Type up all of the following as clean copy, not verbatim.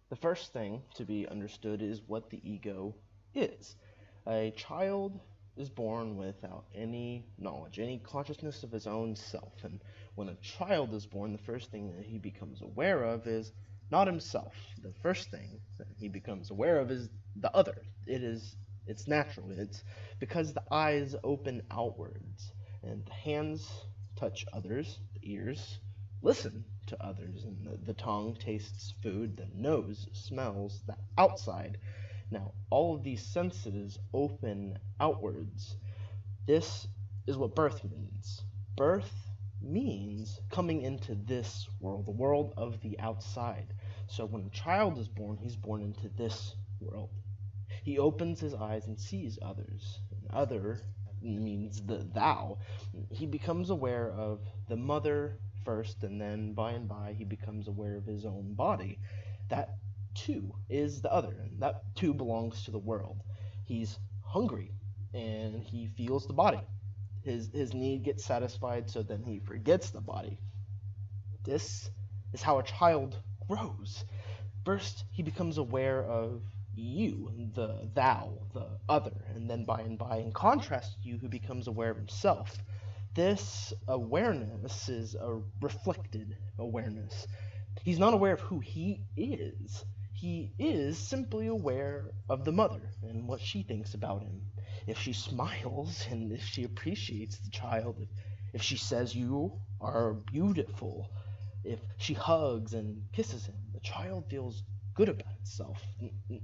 The first thing to be understood is what the ego is. A child is born without any knowledge, any consciousness of his own self. And when a child is born, the first thing that he becomes aware of is not himself. The first thing that he becomes aware of is the other. It's natural. It's because the eyes open outwards and the hands touch others, the ears listen to others, and the tongue tastes food, the nose smells the outside. Now, all of these senses open outwards. This is what birth means. Birth means coming into this world, the world of the outside. So when a child is born, he's born into this world. He opens his eyes and sees others. Other means the thou. He becomes aware of the mother first, and then by and by he becomes aware of his own body. That too is the other, and that too belongs to the world. He's hungry, and he feels the body. His need gets satisfied, so then he forgets the body. This is how a child grows. First, he becomes aware of you, the thou, the other, and then by and by, in contrast to you, who becomes aware of himself. This awareness is a reflected awareness. He's not aware of who he is. He is simply aware of the mother and what she thinks about him. If she smiles and if she appreciates the child, if she says you are beautiful, if she hugs and kisses him, the child feels good about itself.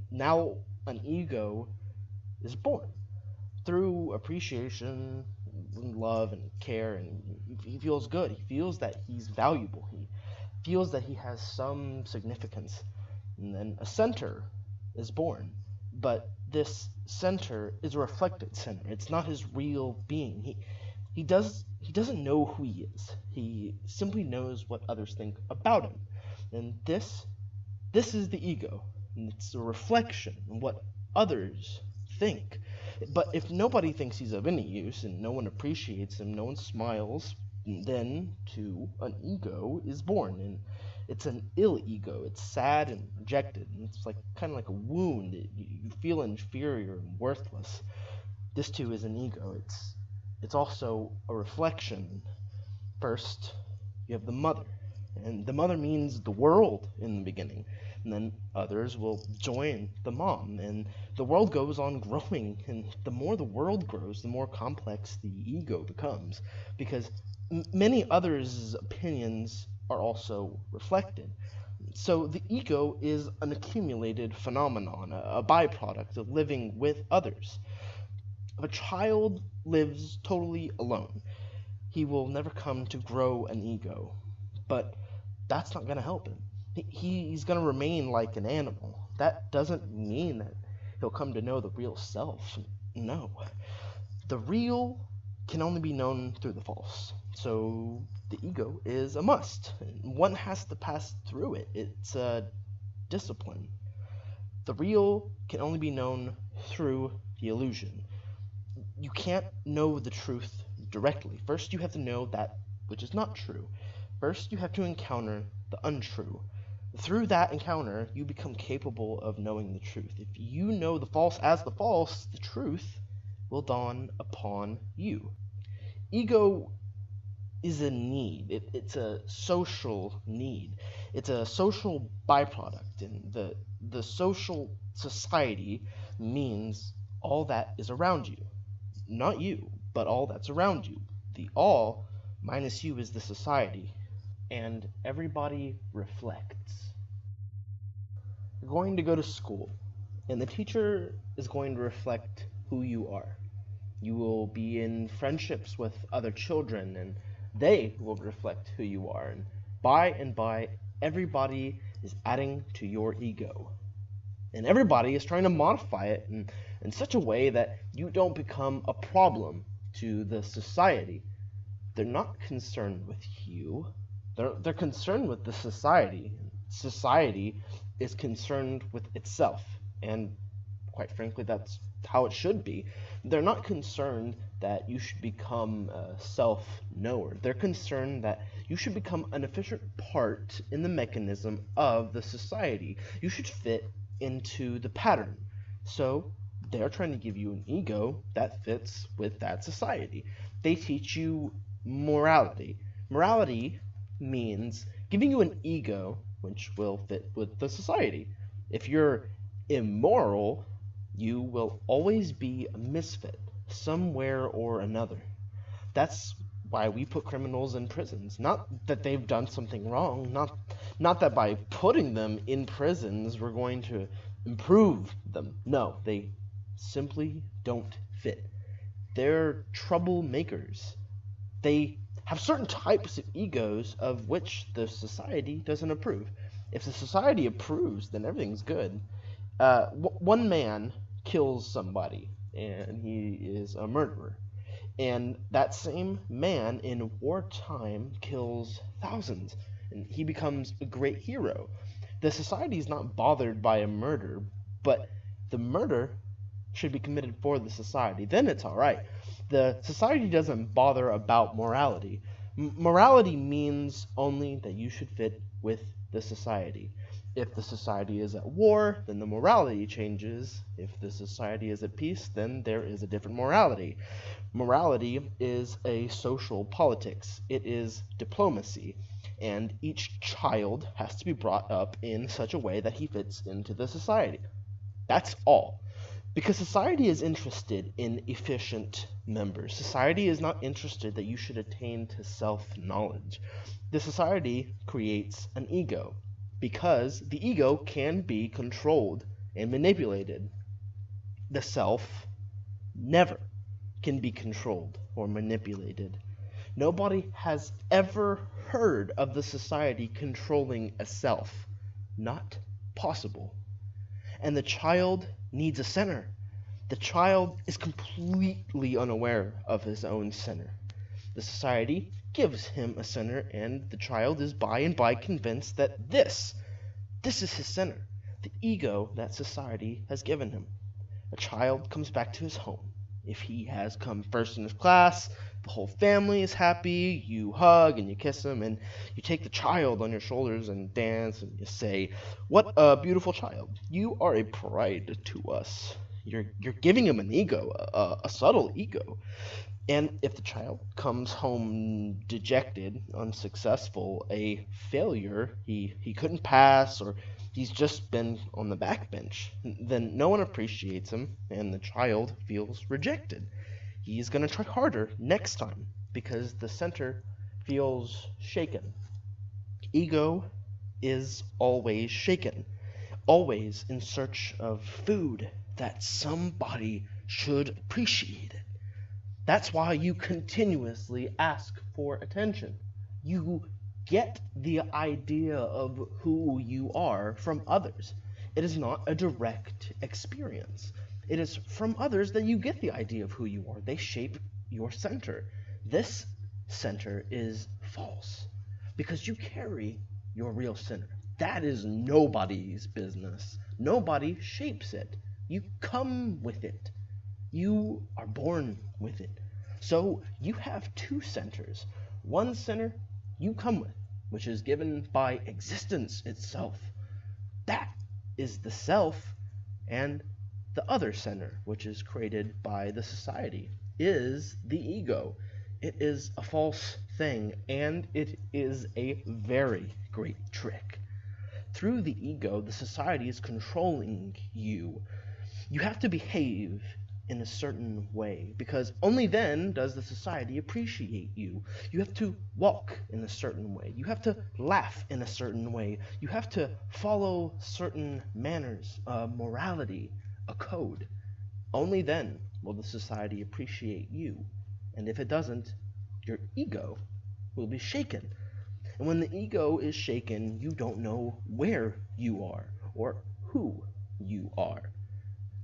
Now an ego is born through appreciation, love, and care, and he feels good. He feels that he's valuable. He feels that he has some significance. And then a center is born, but this center is a reflected center. It's not his real being. He doesn't know who he is. He simply knows what others think about him. And this is the ego. And it's a reflection of what others think. But if nobody thinks he's of any use and no one appreciates him, no one smiles, then too an ego is born, and it's an ill ego. It's sad and rejected, and it's kind of like a wound. You feel inferior and worthless. This too is an ego. It's also a reflection. First, you have the mother, and the mother means the world in the beginning, and then others will join the mom, and the world goes on growing, and the more the world grows, the more complex the ego becomes, because many others' opinions are also reflected. So the ego is an accumulated phenomenon, a byproduct of living with others. If a child lives totally alone, he will never come to grow an ego, but that's not going to help him. He's going to remain like an animal. That doesn't mean that he'll come to know the real self. No. The real can only be known through the false. So the ego is a must. One has to pass through it. It's a discipline. The real can only be known through the illusion. You can't know the truth directly. First, you have to know that which is not true. First, you have to encounter the untrue. Through that encounter, you become capable of knowing the truth. If you know the false as the false, the truth will dawn upon you. Ego is a need. It's a social need. It's a social byproduct, and the social society means all that is around you. Not you, but all that's around you. The all minus you is the society, and everybody reflects. You're going to go to school, and the teacher is going to reflect who you are. You will be in friendships with other children, and they will reflect who you are. And by, everybody is adding to your ego. And everybody is trying to modify it in such a way that you don't become a problem to the society. They're not concerned with you. They're concerned with the society. Society is concerned with itself, and quite frankly, that's how it should be. They're not concerned that you should become a self-knower. They're concerned that you should become an efficient part in the mechanism of the society. You should fit into the pattern. So they're trying to give you an ego that fits with that society. They teach you morality. Morality means giving you an ego which will fit with the society. If you're immoral, you will always be a misfit somewhere or another. That's why we put criminals in prisons. Not that they've done something wrong, not that by putting them in prisons we're going to improve them. No, they simply don't fit. They're troublemakers. They have certain types of egos of which the society doesn't approve. If the society approves, then everything's good. One man kills somebody, and he is a murderer. And that same man in wartime kills thousands, and he becomes a great hero. The society is not bothered by a murder, but the murder should be committed for the society. Then it's all right. The society doesn't bother about morality. Morality means only that you should fit with the society. If the society is at war, then the morality changes. If the society is at peace, then there is a different morality. Morality is a social politics. It is diplomacy. And each child has to be brought up in such a way that he fits into the society. That's all. Because society is interested in efficient members. Society is not interested that you should attain to self-knowledge. The society creates an ego, because the ego can be controlled and manipulated. The self never can be controlled or manipulated. Nobody has ever heard of the society controlling a self. Not possible. And the child needs a center. The child is completely unaware of his own center. The society gives him a center, and the child is by and by convinced that this is his center, the ego that society has given him. A child comes back to his home. If he has come first in his class, the whole family is happy. You hug and you kiss him, and you take the child on your shoulders and dance, and you say, "What a beautiful child. You are a pride to us." You're giving him an ego, a subtle ego. And if the child comes home dejected, unsuccessful, a failure, he couldn't pass, or he's just been on the backbench, then no one appreciates him, and the child feels rejected. He's going to try harder next time, because the center feels shaken. Ego is always shaken, always in search of food that somebody should appreciate it. That's why you continuously ask for attention. You get the idea of who you are from others. It is not a direct experience. It is from others that you get the idea of who you are. They shape your center. This center is false because you carry your real center. That is nobody's business. Nobody shapes it. You come with it. You are born with it. So you have two centers. One center you come with, which is given by existence itself. That is the self, and the other center, which is created by the society, is the ego. It is a false thing, and it is a very great trick. Through the ego, the society is controlling you. You have to behave in a certain way, because only then does the society appreciate you. You have to walk in a certain way. You have to laugh in a certain way. You have to follow certain manners, morality, a code. Only then will the society appreciate you. And if it doesn't, your ego will be shaken. And when the ego is shaken, you don't know where you are or who you are.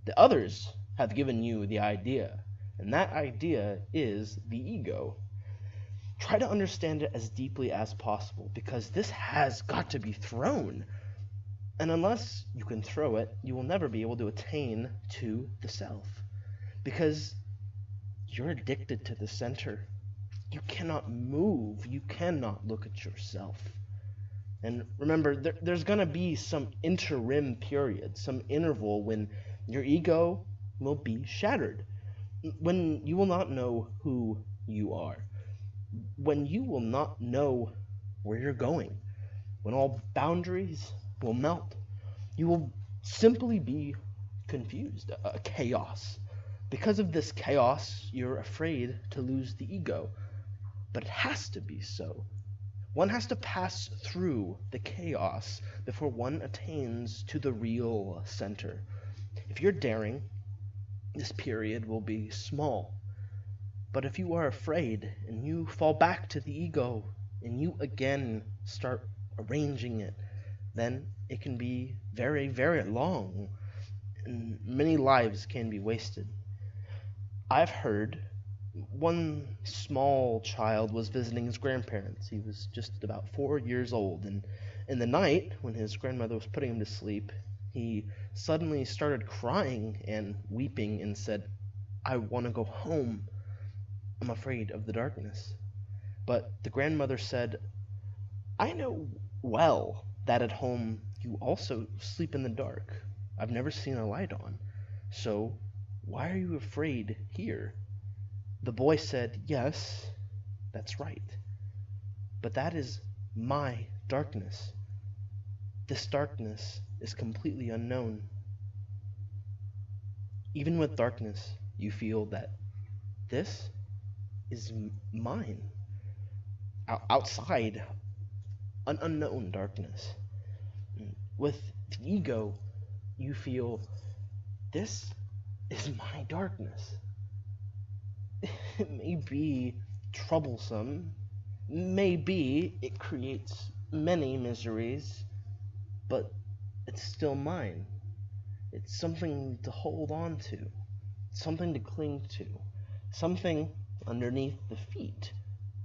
The others have given you the idea, and that idea is the ego. Try to understand it as deeply as possible, because this has got to be thrown. And unless you can throw it, you will never be able to attain to the self. Because you're addicted to the center. You cannot move. You cannot look at yourself. And remember, there's going to be some interim period, some interval when your ego will be shattered, when you will not know who you are, when you will not know where you're going, when all boundaries will melt. You will simply be confused, a chaos. Because of this chaos, you're afraid to lose the ego. But it has to be so. One has to pass through the chaos before one attains to the real center. If you're daring, this period will be small. But if you are afraid and you fall back to the ego and you again start arranging it, then it can be very, very long, and many lives can be wasted. I've heard one small child was visiting his grandparents. He was just about 4 years old, and in the night, when his grandmother was putting him to sleep, he suddenly started crying and weeping and said, "I want to go home. I'm afraid of the darkness." But the grandmother said, "I know well that at home you also sleep in the dark. I've never seen a light on. So why are you afraid here?" The boy said, "Yes, that's right. But that is my darkness. This darkness is completely unknown. Even with darkness, you feel that this is mine. Outside, an unknown darkness. With the ego, you feel this is my darkness. It may be troublesome, maybe it creates many miseries, but it's still mine. It's something to hold on to, something to cling to, something underneath the feet.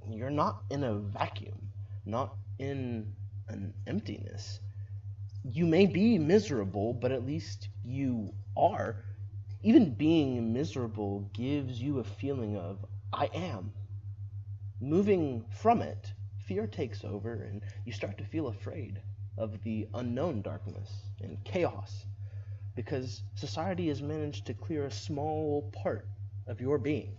You're not in a vacuum, not in an emptiness. You may be miserable, but at least you are. Even being miserable gives you a feeling of, I am. Moving from it, fear takes over, and you start to feel afraid of the unknown darkness and chaos, because society has managed to clear a small part of your being.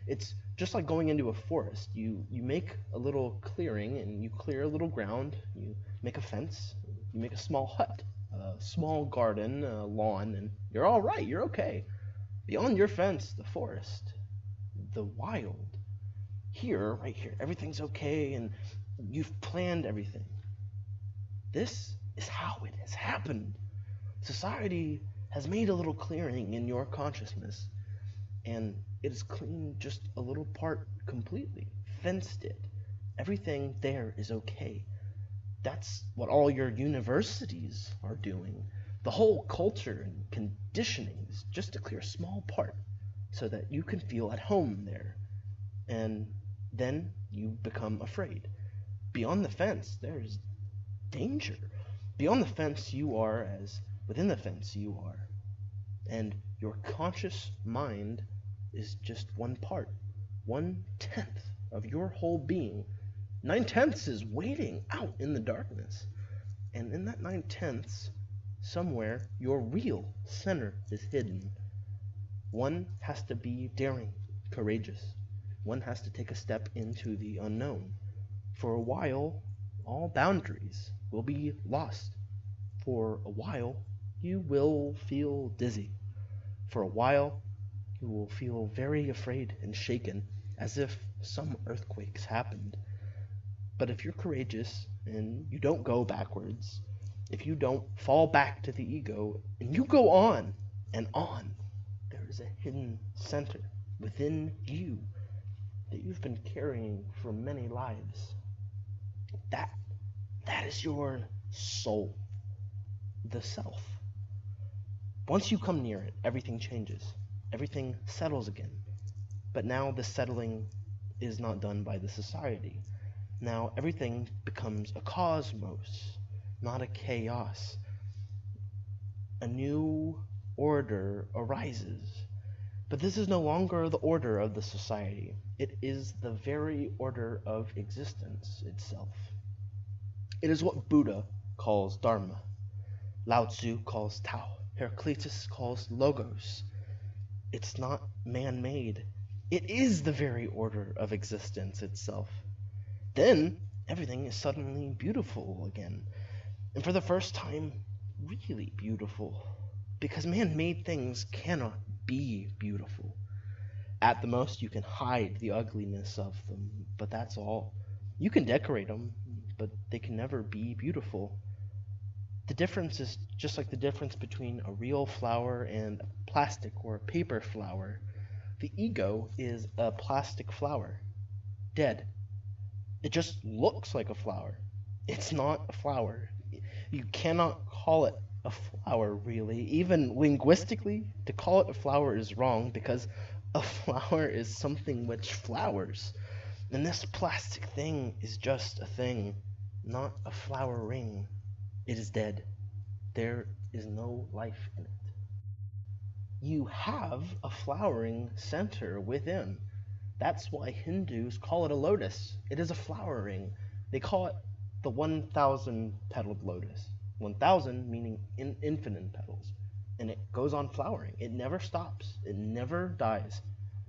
It's just like going into a forest. You make a little clearing, and you clear a little ground, you make a fence, you make a small hut, a small garden, a lawn, and you're all right, you're okay. Beyond your fence, the forest, the wild. Here, right here, everything's okay, and you've planned everything. This is how it has happened. Society has made a little clearing in your consciousness, and it has cleaned just a little part completely, fenced it. Everything there is okay. That's what all your universities are doing. The whole culture and conditioning is just to clear a small part so that you can feel at home there. And then you become afraid. Beyond the fence, there is danger. Beyond the fence, you are as within the fence you are. And your conscious mind is just one part, 1/10 of your whole being. 9/10 is waiting out in the darkness. And in that 9/10, somewhere, your real center is hidden. One has to be daring, courageous. One has to take a step into the unknown. For a while, all boundaries will be lost. For a while, you will feel dizzy. For a while, you will feel very afraid and shaken, as if some earthquakes happened. But if you're courageous and you don't go backwards, if you don't fall back to the ego and you go on and on, there is a hidden center within you that you've been carrying for many lives. That is your soul, the self. Once you come near it, everything changes. Everything settles again. But now the settling is not done by the society. Now everything becomes a cosmos, not a chaos. A new order arises. But this is no longer the order of the society. It is the very order of existence itself. It is what Buddha calls Dharma, Lao Tzu calls Tao, Heraclitus calls Logos. It's not man-made. It is the very order of existence itself. Then everything is suddenly beautiful again, and for the first time, really beautiful, because man-made things cannot be beautiful. At the most, you can hide the ugliness of them, but that's all. You can decorate them, but they can never be beautiful. The difference is just like the difference between a real flower and a plastic or a paper flower. The ego is a plastic flower, dead. It just looks like a flower. It's not a flower. You cannot call it a flower, really. Even linguistically, to call it a flower is wrong because a flower is something which flowers. And this plastic thing is just a thing, not a flowering. It is dead. There is no life in it. You have a flowering center within. That's why Hindus call it a lotus. It is a flowering. They call it the 1,000 petaled lotus. 1,000 meaning infinite petals. And it goes on flowering. It never stops. It never dies.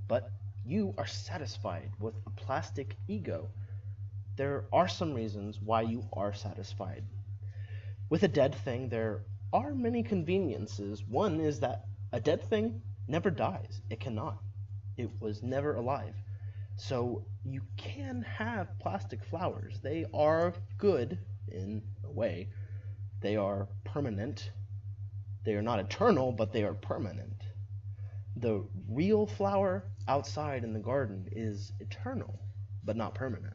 But you are satisfied with a plastic ego. There are some reasons why you are satisfied. With a dead thing, there are many conveniences. One is that a dead thing never dies. It cannot. It was never alive. So you can have plastic flowers. They are good in a way. They are permanent. They are not eternal, but they are permanent. The real flower outside in the garden is eternal, but not permanent.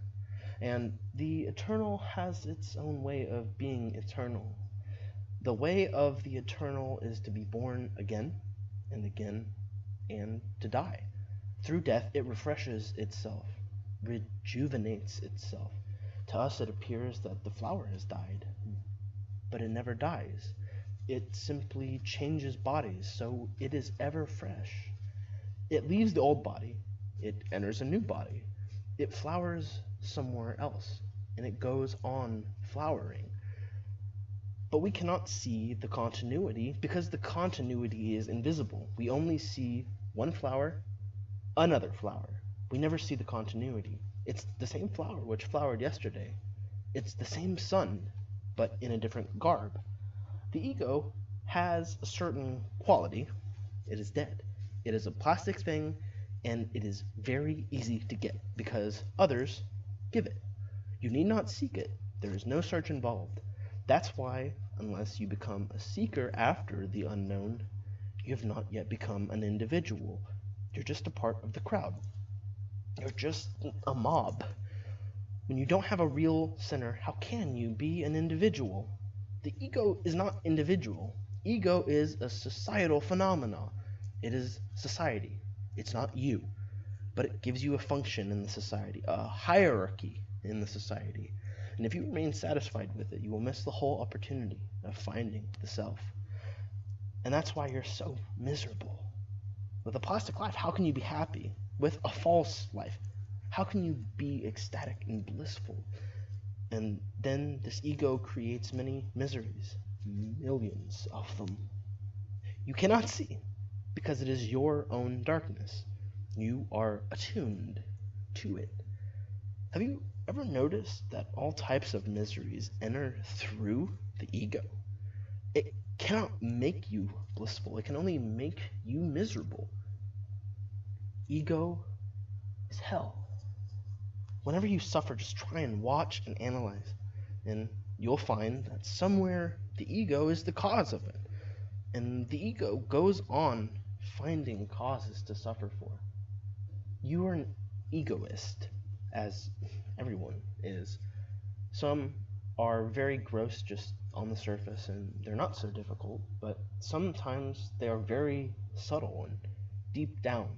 And the eternal has its own way of being eternal. The way of the eternal is to be born again and again and to die. Through death, it refreshes itself, rejuvenates itself. To us, it appears that the flower has died, but it never dies. It simply changes bodies, so it is ever fresh. It leaves the old body. It enters a new body. It flowers somewhere else, and it goes on flowering. But we cannot see the continuity because the continuity is invisible. We only see one flower, another flower. We never see the continuity. It's the same flower which flowered yesterday. It's the same sun, but in a different garb. The ego has a certain quality. It is dead. It is a plastic thing, and it is very easy to get because others give it. You need not seek it. There is no search involved. That's why, unless you become a seeker after the unknown, you have not yet become an individual. You're just a part of the crowd. You're just a mob. When you don't have a real center, how can you be an individual? The ego is not individual. Ego is a societal phenomenon. It is society. It's not you. But it gives you a function in the society, a hierarchy in the society. And if you remain satisfied with it, you will miss the whole opportunity of finding the self. And that's why you're so miserable. With a plastic life, how can you be happy? With a false life, how can you be ecstatic and blissful? And then this ego creates many miseries, millions of them. You cannot see, because it is your own darkness. You are attuned to it. Have you ever noticed that all types of miseries enter through the ego? It cannot make you blissful. It can only make you miserable. Ego is hell. Whenever you suffer, just try and watch and analyze, and you'll find that somewhere the ego is the cause of it. And the ego goes on finding causes to suffer for. You are an egoist, as everyone is. Some are very gross just on the surface, and they're not so difficult, but sometimes they are very subtle and deep down.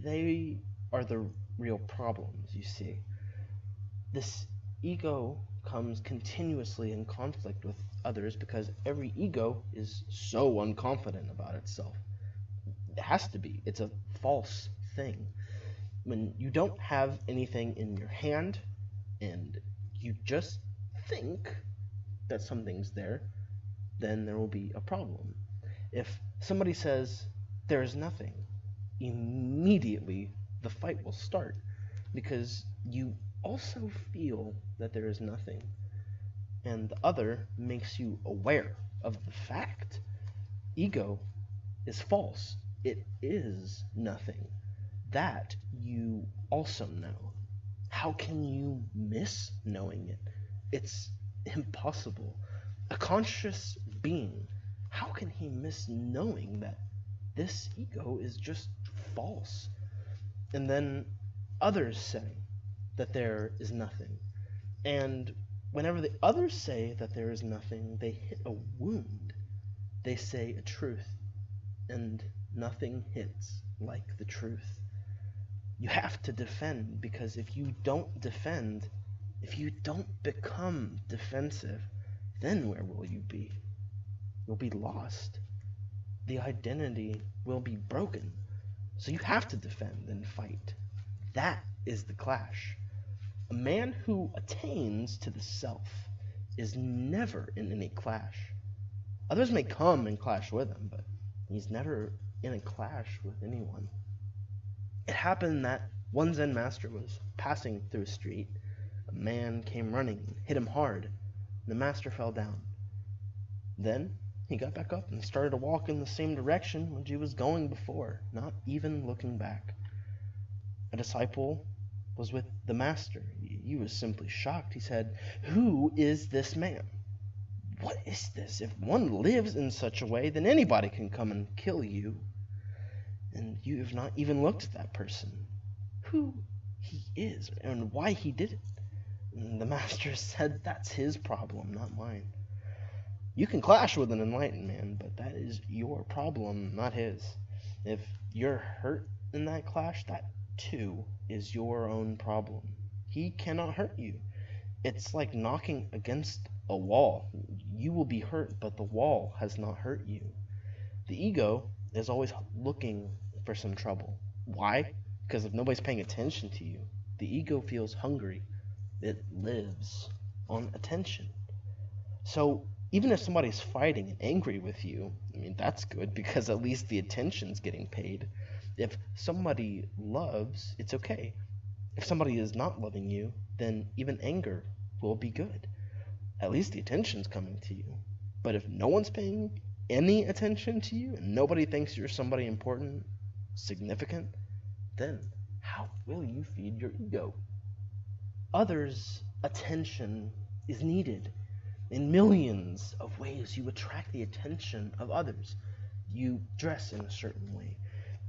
They are the real problems, you see. This ego comes continuously in conflict with others because every ego is so unconfident about itself. It has to be. It's a false thing. When you don't have anything in your hand and you just think that something's there, then there will be a problem. If somebody says there's nothing, immediately the fight will start because you also feel that there is nothing, and the other makes you aware of the fact. Ego is false. It is nothing. That you also know. How can you miss knowing it? It's impossible. A conscious being, how can he miss knowing that this ego is just false? And then others say that there is nothing. And whenever the others say that there is nothing, they hit a wound. They say a truth, and nothing hits like the truth. You have to defend, because if you don't defend, if you don't become defensive, then where will you be? You'll be lost. The identity will be broken. So you have to defend and fight. That is the clash. A man who attains to the self is never in any clash. Others may come and clash with him, but he's never in a clash with anyone. It happened that one Zen master was passing through a street. A man came running and hit him hard, and the master fell down. Then he got back up and started to walk in the same direction which he was going before, not even looking back. A disciple was with the master. He was simply shocked. He said, "Who is this man? What is this? If one lives in such a way, then anybody can come and kill you. And you have not even looked at that person. Who he is and why he did it." And the master said, "That's his problem, not mine. You can clash with an enlightened man, but that is your problem, not his. If you're hurt in that clash, that too is your own problem. He cannot hurt you. It's like knocking against a wall. You will be hurt, but the wall has not hurt you." The ego is always looking for some trouble. Why? Because if nobody's paying attention to you, the ego feels hungry. It lives on attention. So even if somebody's fighting and angry with you, that's good, because at least the attention's getting paid. If somebody loves, it's okay. If somebody is not loving you, then even anger will be good. At least the attention's coming to you. But if no one's paying any attention to you, and nobody thinks you're somebody important, significant, then how will you feed your ego? Others' attention is needed. In millions of ways, you attract the attention of others. You dress in a certain way.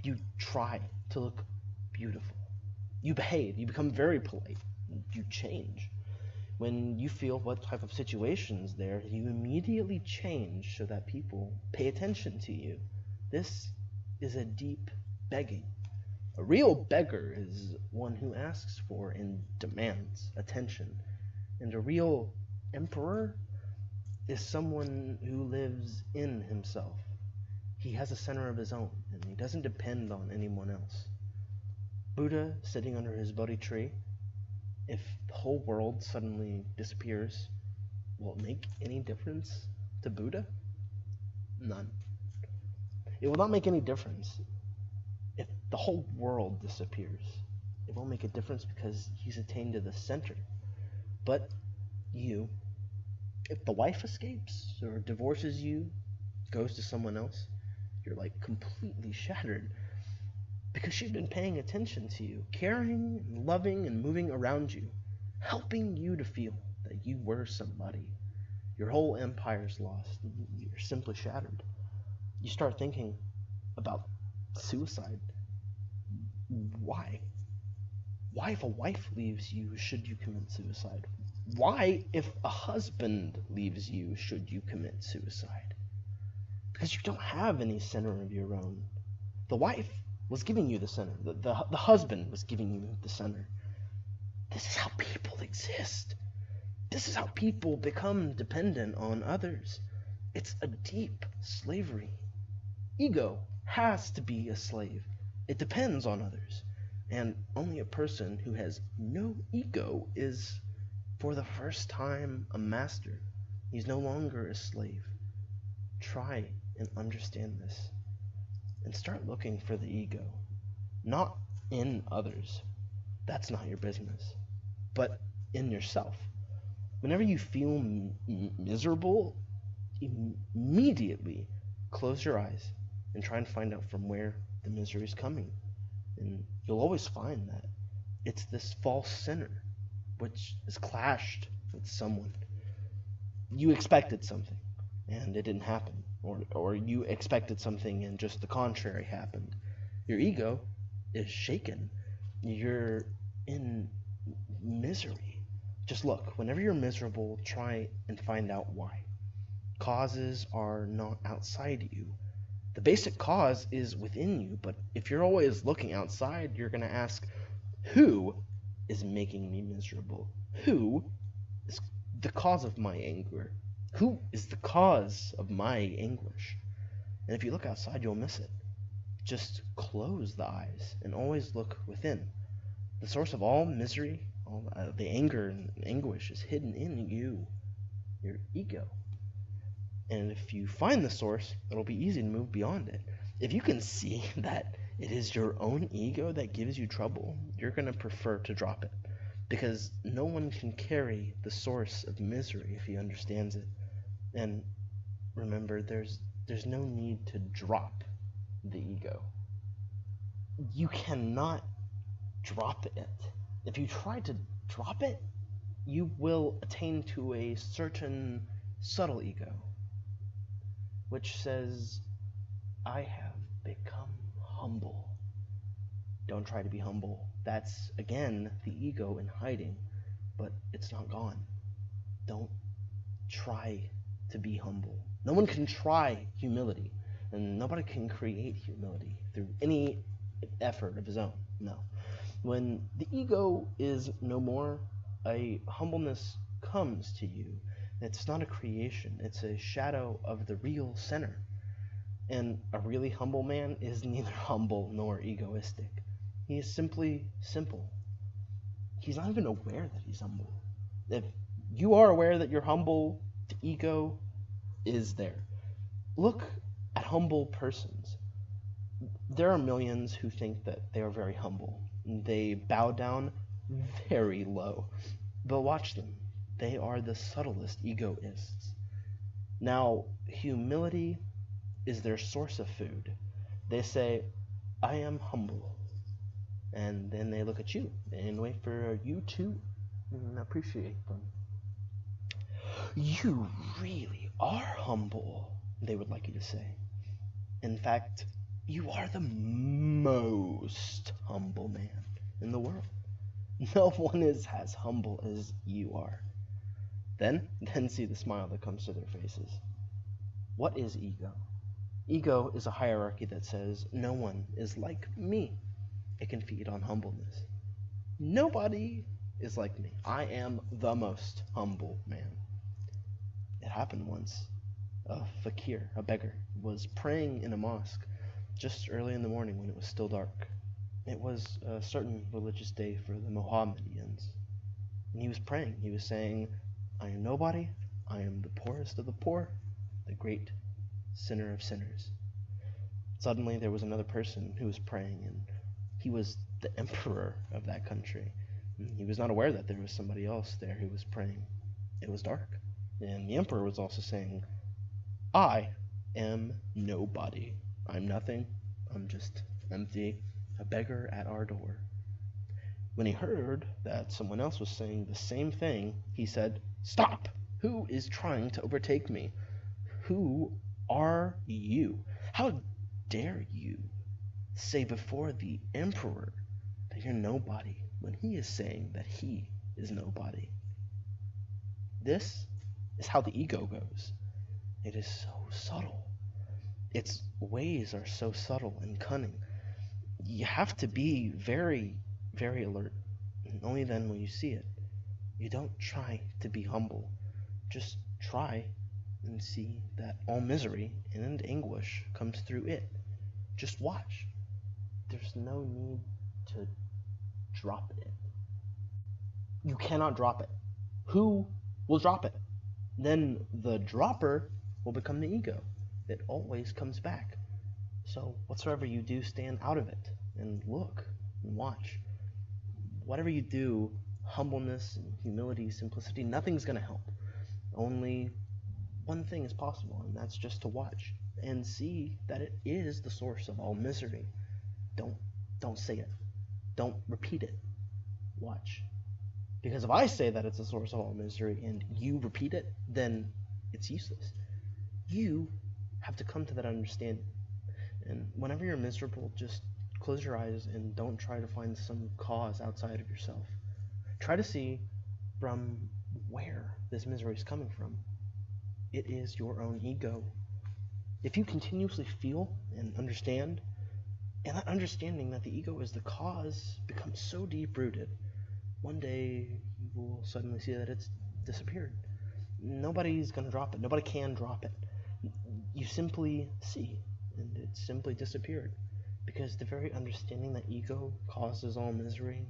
You try to look beautiful. You behave. You become very polite. You change. When you feel what type of situation is there, you immediately change so that people pay attention to you. This is a deep begging. A real beggar is one who asks for and demands attention. And a real emperor is someone who lives in himself. He has a center of his own, and he doesn't depend on anyone else. Buddha sitting under his Bodhi tree, if the whole world suddenly disappears, will it make any difference to Buddha? None. It will not make any difference if the whole world disappears. It won't make a difference because he's attained to the center. But you, if the wife escapes or divorces you, goes to someone else, you're like completely shattered because she's been paying attention to you, caring and loving and moving around you, helping you to feel that you were somebody. Your whole empire's lost. You're simply shattered. You start thinking about suicide. Why? Why, if a wife leaves you, should you commit suicide? Why, if a husband leaves you, should you commit suicide? Because you don't have any center of your own. The wife was giving you the center. The husband was giving you the center. This is how people exist. This is how people become dependent on others. It's a deep slavery. Ego has to be a slave. It depends on others. And only a person who has no ego is, for the first time, a master. He's no longer a slave. Try and understand this. And start looking for the ego. Not in others. That's not your business. But in yourself. Whenever you feel miserable, immediately close your eyes and try and find out from where the misery is coming. And you'll always find that it's this false center which is clashed with someone. You expected something and it didn't happen, or you expected something and just the contrary happened. Your ego is shaken. You're in misery. Just look, whenever you're miserable, try and find out why. Causes are not outside you. The basic cause is within you, but if you're always looking outside, you're going to ask, who is making me miserable? Who is the cause of my anger? Who is the cause of my anguish? And if you look outside, you'll miss it. Just close the eyes and always look within. The source of all misery, all the anger and anguish is hidden in you, your ego. And if you find the source, it'll be easy to move beyond it. If you can see that it is your own ego that gives you trouble, you're going to prefer to drop it. Because no one can carry the source of misery if he understands it. And remember, there's no need to drop the ego. You cannot drop it. If you try to drop it, you will attain to a certain subtle ego, which says, I have become humble. Don't try to be humble. That's, again, the ego in hiding, but it's not gone. Don't try to be humble. No one can try humility, and nobody can create humility through any effort of his own. No. When the ego is no more, a humbleness comes to you. It's not a creation. It's a shadow of the real center. And a really humble man is neither humble nor egoistic. He is simply simple. He's not even aware that he's humble. If you are aware that you're humble, the ego is there. Look at humble persons. There are millions who think that they are very humble. They bow down very low. But watch them. They are the subtlest egoists. Now, humility is their source of food. They say, I am humble. And then they look at you and wait for you to appreciate them. You really are humble, they would like you to say. In fact, you are the most humble man in the world. No one is as humble as you are. Then see the smile that comes to their faces. What is ego? Ego is a hierarchy that says, no one is like me. It can feed on humbleness. Nobody is like me. I am the most humble man. It happened once. A fakir, a beggar, was praying in a mosque just early in the morning when it was still dark. It was a certain religious day for the Mohammedans. And he was praying. He was saying, I am nobody. I am the poorest of the poor, the great sinner of sinners. Suddenly there was another person who was praying, and he was the emperor of that country. And he was not aware that there was somebody else there who was praying. It was dark. And the emperor was also saying, I am nobody. I'm nothing. I'm just empty, a beggar at our door. When he heard that someone else was saying the same thing, he said, Stop! Who is trying to overtake me? Who are you? How dare you say before the emperor that you're nobody when he is saying that he is nobody? This is how the ego goes. It is so subtle. Its ways are so subtle and cunning. You have to be very, very alert, and only then will you see it. You don't try to be humble. Just try and see that all misery and anguish comes through it. Just watch. There's no need to drop it. You cannot drop it. Who will drop it? Then the dropper will become the ego. It always comes back. So whatsoever you do, stand out of it and look and watch. Whatever you do, humbleness and humility, simplicity, nothing's going to help. Only one thing is possible, and that's just to watch and see that it is the source of all misery. Don't say it. Don't repeat it. Watch. Because if I say that it's the source of all misery and you repeat it, then it's useless. You have to come to that understanding. And whenever you're miserable, just close your eyes and don't try to find some cause outside of yourself. Try to see from where this misery is coming from. It is your own ego. If you continuously feel and understand, and that understanding that the ego is the cause becomes so deep-rooted, one day you will suddenly see that it's disappeared. Nobody's going to drop it. Nobody can drop it. You simply see, and it simply disappeared. Because the very understanding that ego causes all misery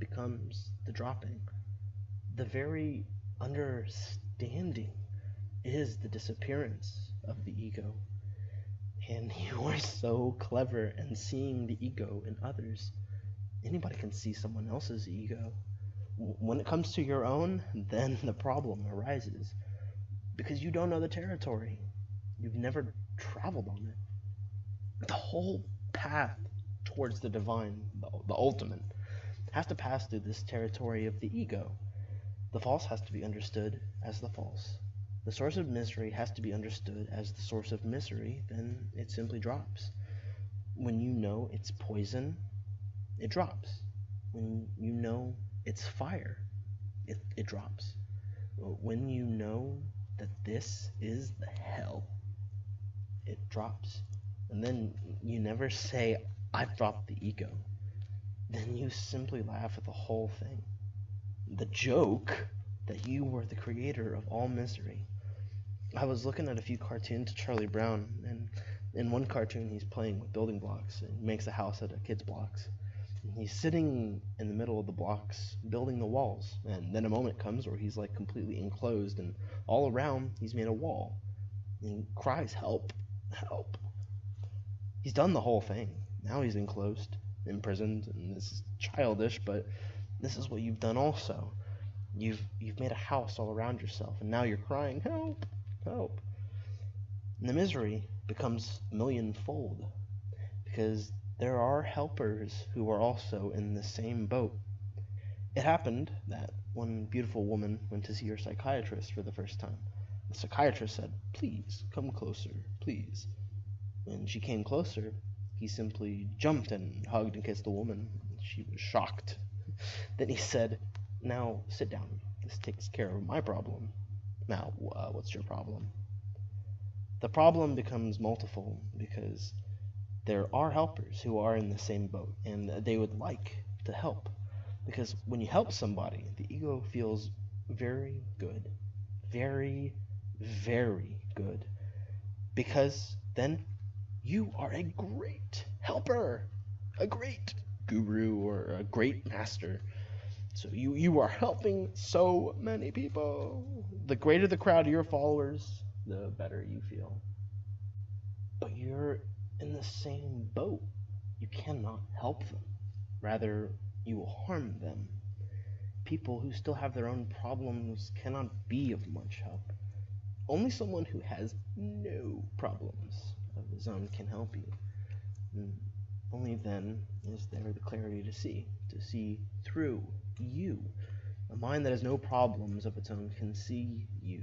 becomes the dropping. The very understanding is the disappearance of the ego. And you are so clever in seeing the ego in others. Anybody can see someone else's ego. When it comes to your own, then the problem arises. Because you don't know the territory. You've never traveled on it. The whole path towards the divine, the ultimate, has to pass through this territory of the ego. The false has to be understood as the false. The source of misery has to be understood as the source of misery, then it simply drops. When you know it's poison, it drops. When you know it's fire, it drops. When you know that this is the hell, it drops. And then you never say, I've dropped the ego. Then you simply laugh at the whole thing. The joke that you were the creator of all misery. I was looking at a few cartoons of Charlie Brown, and in one cartoon he's playing with building blocks and makes a house out of kids' blocks. And he's sitting in the middle of the blocks building the walls, and then a moment comes where he's like completely enclosed, and all around he's made a wall. And he cries, help, help. He's done the whole thing. Now he's enclosed, imprisoned, and this is childish, but this is what you've done also. You've made a house all around yourself, and now you're crying, help, help. And the misery becomes millionfold, because there are helpers who are also in the same boat. It happened that one beautiful woman went to see her psychiatrist for the first time. The psychiatrist said, please, come closer, please. When she came closer, he simply jumped and hugged and kissed the woman. She was shocked. Then he said, now sit down. This takes care of my problem. Now, what's your problem? The problem becomes multiple because there are helpers who are in the same boat, and they would like to help. Because when you help somebody, the ego feels very good. Very, very good. Because then you are a great helper, a great guru, or a great master. So you are helping so many people. The greater the crowd of your followers, the better you feel. But you're in the same boat. You cannot help them. Rather, you will harm them. People who still have their own problems cannot be of much help. Only someone who has no problems of his own can help you. And only then is there the clarity to see through you. A mind that has no problems of its own can see you.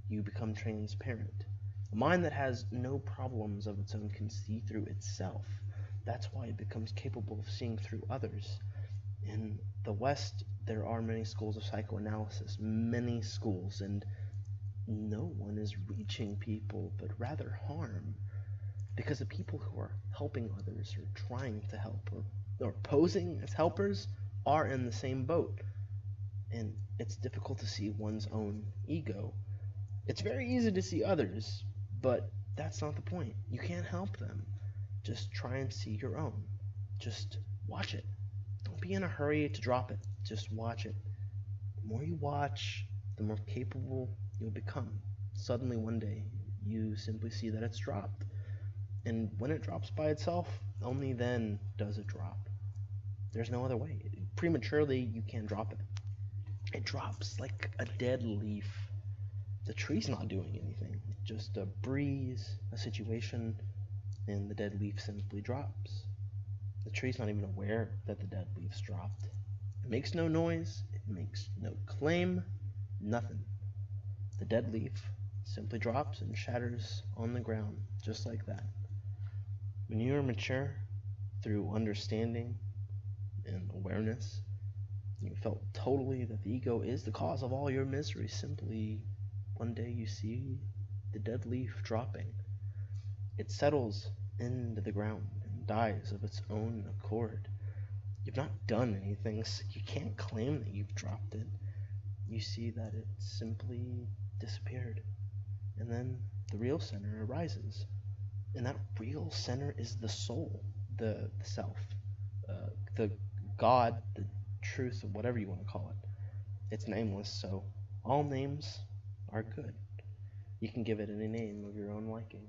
You become transparent. A mind that has no problems of its own can see through itself. That's why it becomes capable of seeing through others. In the West, there are many schools of psychoanalysis, many schools, and no one is reaching people, but rather harm. Because the people who are helping others or trying to help or posing as helpers are in the same boat. And it's difficult to see one's own ego. It's very easy to see others, but that's not the point. You can't help them. Just try and see your own. Just watch it. Don't be in a hurry to drop it. Just watch it. The more you watch, the more capable you'll become. Suddenly one day, you simply see that it's dropped. And when it drops by itself, only then does it drop. There's no other way. Prematurely, you can't drop it. It drops like a dead leaf. The tree's not doing anything. Just a breeze, a situation, and the dead leaf simply drops. The tree's not even aware that the dead leaf's dropped. It makes no noise. It makes no claim. Nothing. The dead leaf simply drops and shatters on the ground, just like that. When you are mature, through understanding and awareness, you felt totally that the ego is the cause of all your misery. Simply, one day you see the dead leaf dropping. It settles into the ground and dies of its own accord. You've not done anything, so you can't claim that you've dropped it. You see that it simply disappeared. And then the real center arises. And that real center is the soul, the self, the God, the truth, whatever you want to call it. It's nameless, so all names are good. You can give it any name of your own liking.